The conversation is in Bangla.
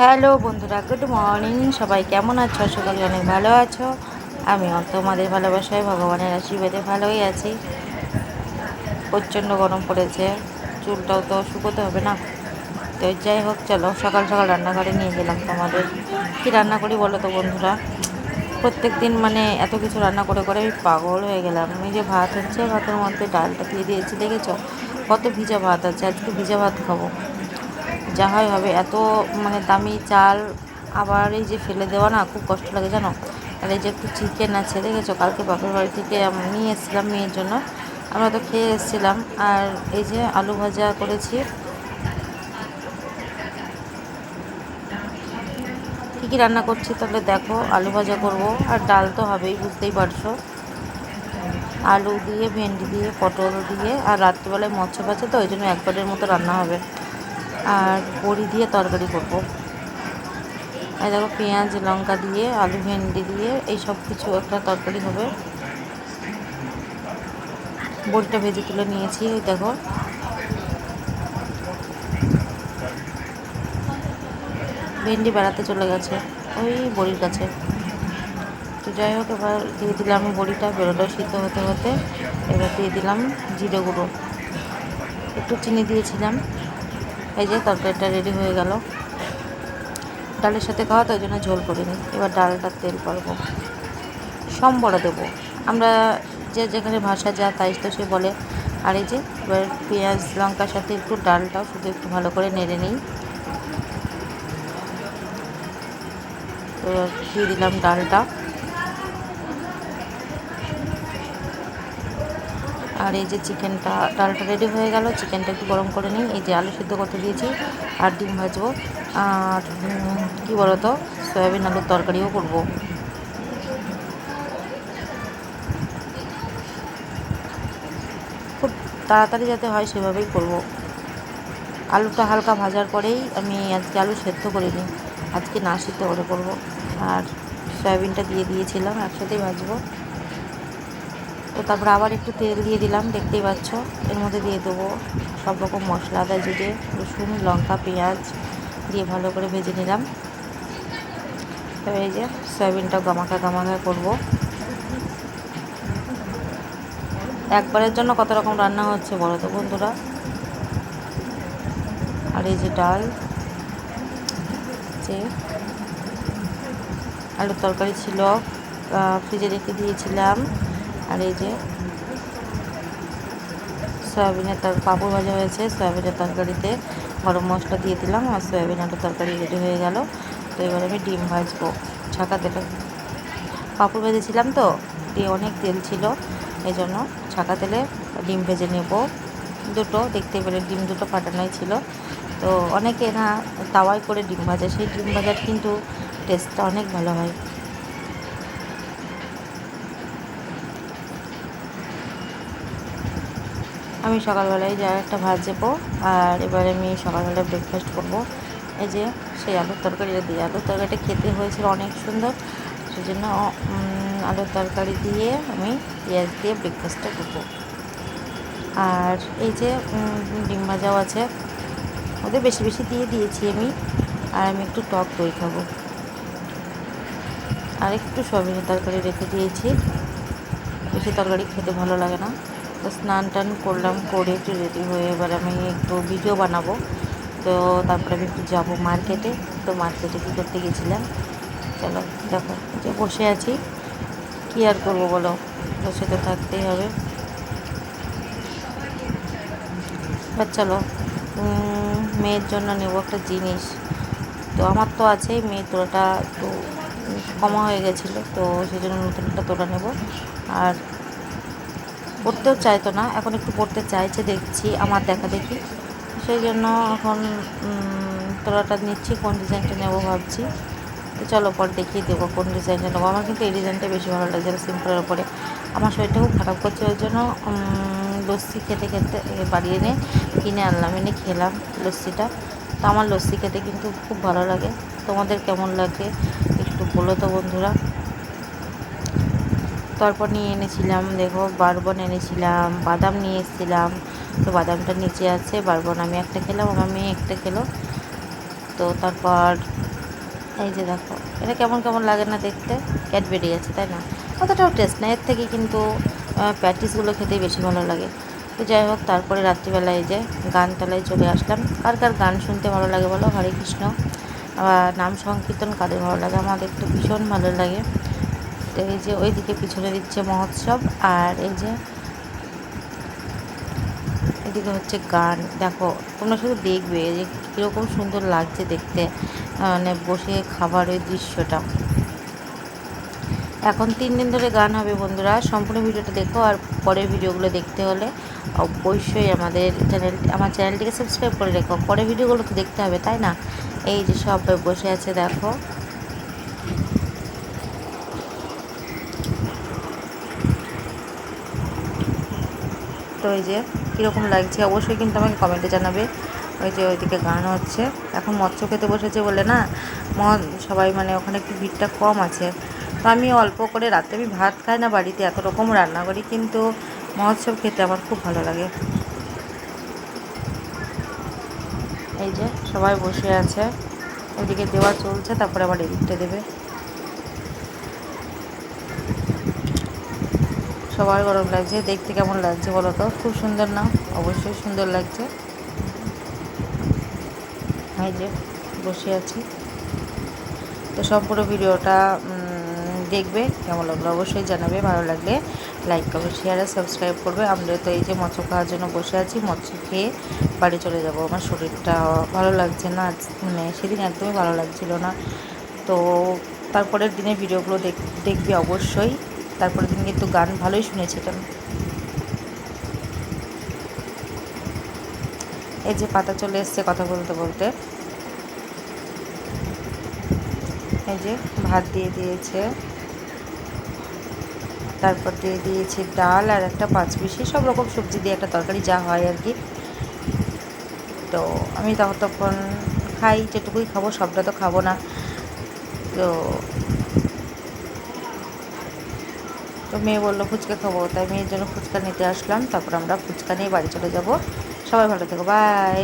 হ্যালো বন্ধুরা, গুড মর্নিং। সবাই কেমন আছো? আশা করি অনেক ভালো আছো। আমিও তোমাদের ভালোবাসায় ভগবানের আশীর্বাদে ভালোই আছি। প্রচণ্ড গরম পড়েছে, চুলটাও তো শুকোতে হবে না। তো যাই হোক, চলো সকাল সকাল রান্নাঘরে নিয়ে গেলাম তোমাদের। কি রান্না করি বলো তো বন্ধুরা? প্রত্যেক দিন মানে এত কিছু রান্না করে করে আমি পাগল হয়ে গেলাম। এই যে ভাত হচ্ছে, ভাতের মধ্যে ডালটা দিয়ে দিয়েছি, দেখেছো কত ভিজা ভাত আছে। আজকে ভিজা ভাত খাবো, যা হয় হবে। এত মানে দামি চাল, আবার এই যে ফেলে দেওয়া না, খুব কষ্ট লাগে জানো। আর এই যে একটু চিকেন আছে, দেখেছো কালকে বাপের বাড়ি থেকে নিয়ে এসেছিলাম মেয়ের জন্য, আমরা তো খেয়ে এসেছিলাম। আর এই যে আলু ভাজা করেছি। কী কী রান্না করছি তাহলে দেখো। আলু ভাজা করব, আর ডাল তো হবেই, বুঝতেই পারছো। আলু দিয়ে, ভেন্ডি দিয়ে, পটল দিয়ে, আর রাত্রিবেলায় মৎস্য ভাজা, তো ওই জন্য একবারের মতো রান্না হবে। আর বড়ি দিয়ে তরকারি করব। আর দেখো পেঁয়াজ লঙ্কা দিয়ে, আলু ভেন্ডি দিয়ে এই সব কিছু একটা তরকারি হবে। বড়িটা ভেজে তুলে নিয়েছি। ওই দেখো, ভেন্ডি বেড়াতে চলে গেছে ওই বড়ির কাছে। তো যাই হোক, এবার দিয়ে দিলাম বড়িটা, বেরোলো সিদ্ধ হতে হতে। এবার দিয়ে দিলাম জিরে গুঁড়ো, একটু চিনি দিয়েছিলাম। এই যে তরকারিটা রেডি হয়ে গেল। ডালের সাথে খাওয়া তো, ওই জন্য ঝোল করিনি। এবার ডালটা তেল পারবো, সম্বরা দেবো আমরা, যে যেখানে ভাষা যা তাই তো সে বলে। আর এই যে এবার পেঁয়াজ লঙ্কার সাথে একটু ডালটাও শুধু একটু ভালো করে নেড়ে নিই। তো দিয়ে দিলাম ডালটা। আর এই যে চিকেনটা, ডালটা রেডি হয়ে গেল। চিকেনটা একটু গরম করে নিই। এই যে আলু সিদ্ধ করতে দিয়েছি, আর ডিম ভাজবো। আর কী বলো তো, সয়াবিন আলুর তরকারিও করবো। খুব তাড়াতাড়ি যাতে হয় সেভাবেই করব। আলুটা হালকা ভাজার পরেই, আমি আজকে আলু সেদ্ধ করিনি, আজকে না সিদ্ধ করে করবো। আর সয়াবিনটা দিয়ে দিয়েছিলাম, একসাথেই ভাজবো। তো তারপর আবার একটু তেল দিয়ে দিলাম, দেখতেই পাচ্ছ। এর মধ্যে দিয়ে দেবো সব রকম মশলা, আদা জিরে রসুন লঙ্কা পেঁয়াজ দিয়ে ভালো করে ভেজে নিলাম। তো এই যে সয়াবিনটা গামাখা গামাখা করবো। একবারের জন্য কত রকম রান্না হচ্ছে বলো তো বন্ধুরা। আর এই যে ডাল, যে আলুর তরকারি ছিল, ফ্রিজে রেখে দিয়েছিলাম। আর এই যে সয়াবিনের পাঁপড় ভাজা হয়েছে, সয়াবিনের তরকারিতে গরম মশলা দিয়ে দিলাম, আর সয়াবিন আলুর তরকারি রেডি হয়ে গেল। তো এবার আমি ডিম ভাজবো ছাকা তেলে। পাঁপড় ভেজেছিলাম তো, দিয়ে অনেক তেল ছিল, এই জন্য ছাকা তেলে ডিম ভেজে নেব। দুটো দেখতে পেলে ডিম দুটো ফাটানোই ছিল। তো অনেকে না তাওয়ায় করে ডিম ভাজে, সেই ডিম ভাজার কিন্তু টেস্টটা অনেক ভালো হয়। আমি সকালবেলায় যা একটা ভাজবো, আর এবারে আমি সকালবেলায় ব্রেকফাস্ট করব। এই যে সেই আলুর তরকারিটা দিয়ে, আলুর তরকারিটা খেতে হয়েছিল অনেক সুন্দর, সেজন্য আলুর তরকারি দিয়ে আমি পেঁয়াজ দিয়ে ব্রেকফাস্টটা করবো। আর এই যে ডিম ভাজাও আছে, ওদের বেশি বেশি দিয়ে দিয়েছি আমি। আর আমি একটু টক দই খাবো, আর একটু সয়াবিনের তরকারি রেখে দিয়েছি। বেশি তরকারি খেতে ভালো লাগে না। তো স্নান টান করলাম, করে একটু রেডি হয়ে এবার আমি একটু ভিডিও বানাবো। তো তারপরে আমি একটু যাবো মার্কেটে। তো মার্কেটে কী করতে গেছিলাম চলো দেখো। যে বসে আছি, কী আর করবো বলো, বসে তো থাকতেই হবে। এবার চলো, মেয়ের জন্য নেব একটা জিনিস। তো আমার তো আছেই, মেয়ের তোড়াটা একটু কমা হয়ে গেছিলো, তো সেই জন্য নতুন একটা তোড়া নেব। আর পড়তেও চাইতো না, এখন একটু পড়তে চাইছে দেখছি, আমার দেখা দেখি। সেই জন্য এখন তোড়াটা নিচ্ছি, কোন ডিজাইনটা নেবো ভাবছি। তো চলো পরে দেখিয়ে দেবো কোন ডিজাইনটা নেবো। আমার কিন্তু এই ডিজাইনটা বেশি ভালো লাগছে সিম্পলের ওপরে। আমার শরীরটা খুব খারাপ করছে, ওই জন্য লস্যি খেতে খেতে বাড়ি এনে কিনে আনলাম, এনে খেলাম লস্যিটা। তো আমার লস্যি খেতে কিন্তু খুব ভালো লাগে। তোমাদের কেমন লাগে একটু বলো তো বন্ধুরা। তারপর নিয়ে এনেছিলাম দেখো বারবন এনেছিলাম, বাদাম নিয়ে এসেছিলাম। তো বাদামটা নিচে আছে, বারবন আমি একটা খেলাম, আমার মেয়ে একটা খেলো। তো তারপর এই যে দেখো, এটা কেমন কেমন লাগে না দেখতে, ক্যাডবেরি আছে তাই না, অতটাও টেস্ট না, এর থেকে কিন্তু প্যাটিসগুলো খেতেই বেশি ভালো লাগে। তো যাই হোক, তারপরে রাত্রিবেলা এই যে গানতলায় চলে আসলাম। কার কার গান শুনতে ভালো লাগে বলো, হরে কৃষ্ণ নাম সংকীর্তন কাদের ভালো লাগে, আমাদের তো ভীষণ ভালো লাগে। তো এই যে ওইদিকে পিছনে দিচ্ছে মহোৎসব, আর এই যে এদিকে হচ্ছে গান। দেখো তোমরা শুধু দেখবে যে কীরকম সুন্দর লাগছে দেখতে, মানে বসে খাবার ওই দৃশ্যটা। এখন 3 দিন ধরে গান হবে বন্ধুরা, সম্পূর্ণ ভিডিওটা দেখো। আর পরের ভিডিওগুলো দেখতে হলে অবশ্যই আমার চ্যানেলটিকে সাবস্ক্রাইব করে রেখো, পরের ভিডিওগুলো তো দেখতে হবে তাই না। এই যে সবাই বসে আছে দেখো। তো এই যে কীরকম লাগছে অবশ্যই কিন্তু আমাকে কমেন্টে জানাবে। ওই যে ওইদিকে গান হচ্ছে, এখন মৎস্য খেতে বসেছে বলে না, সবাই মানে ওখানে একটু ভিড়টা কম আছে। তো আমি অল্প করে, রাতে আমি ভাত খাই না বাড়িতে, এত রকম রান্না করি, কিন্তু মহোৎসব খেতে আমার খুব ভালো লাগে। এই যে সবাই বসে আছে, ওইদিকে দেওয়া চলছে, তারপরে আবার এদিকটা দেবে। সবার গরম লাগছে, দেখতে কেমন লাগছে বলো তো, খুব সুন্দর না? অবশ্যই সুন্দর লাগছে। এই যে বসে আছি। তো সম্পূর্ণ ভিডিওটা দেখবে, কেমন লাগলো অবশ্যই জানাবে, ভালো লাগলে লাইক করবে, শেয়ার আর সাবস্ক্রাইব করবে। আমরা তো এই যে মৎস্য খাওয়ার জন্য বসে আছি, মৎস্য খেয়ে বাড়ি চলে যাব। আমার শরীরটা ভালো লাগছে না, মানে সেদিন একদমই ভালো লাগছিল না। তো তারপরের দিনের ভিডিওগুলো দেখবি অবশ্যই। তারপরের দিন কিন্তু গান ভালোই শুনেছিলাম। এই যে পাতা চলে এসছে কথা বলতে বলতে। এই যে ভাত দিয়ে দিয়েছে, তারপর দিয়ে দিয়েছি ডাল আর একটা 5 পিসি সব রকম সবজি দিয়ে একটা তরকারি, যা হয় আর কি। তো আমি তখন খাই, যেটুকুই খাবো, সবটা তো খাবো না। তো তো মেয়ে বললো ফুচকা খাবো, তাই মেয়ের জন্য ফুচকা নিতে আসলাম। তারপর আমরা ফুচকা নিয়ে বাড়ি চলে যাব। সবাই ভালো থেকো, বাই।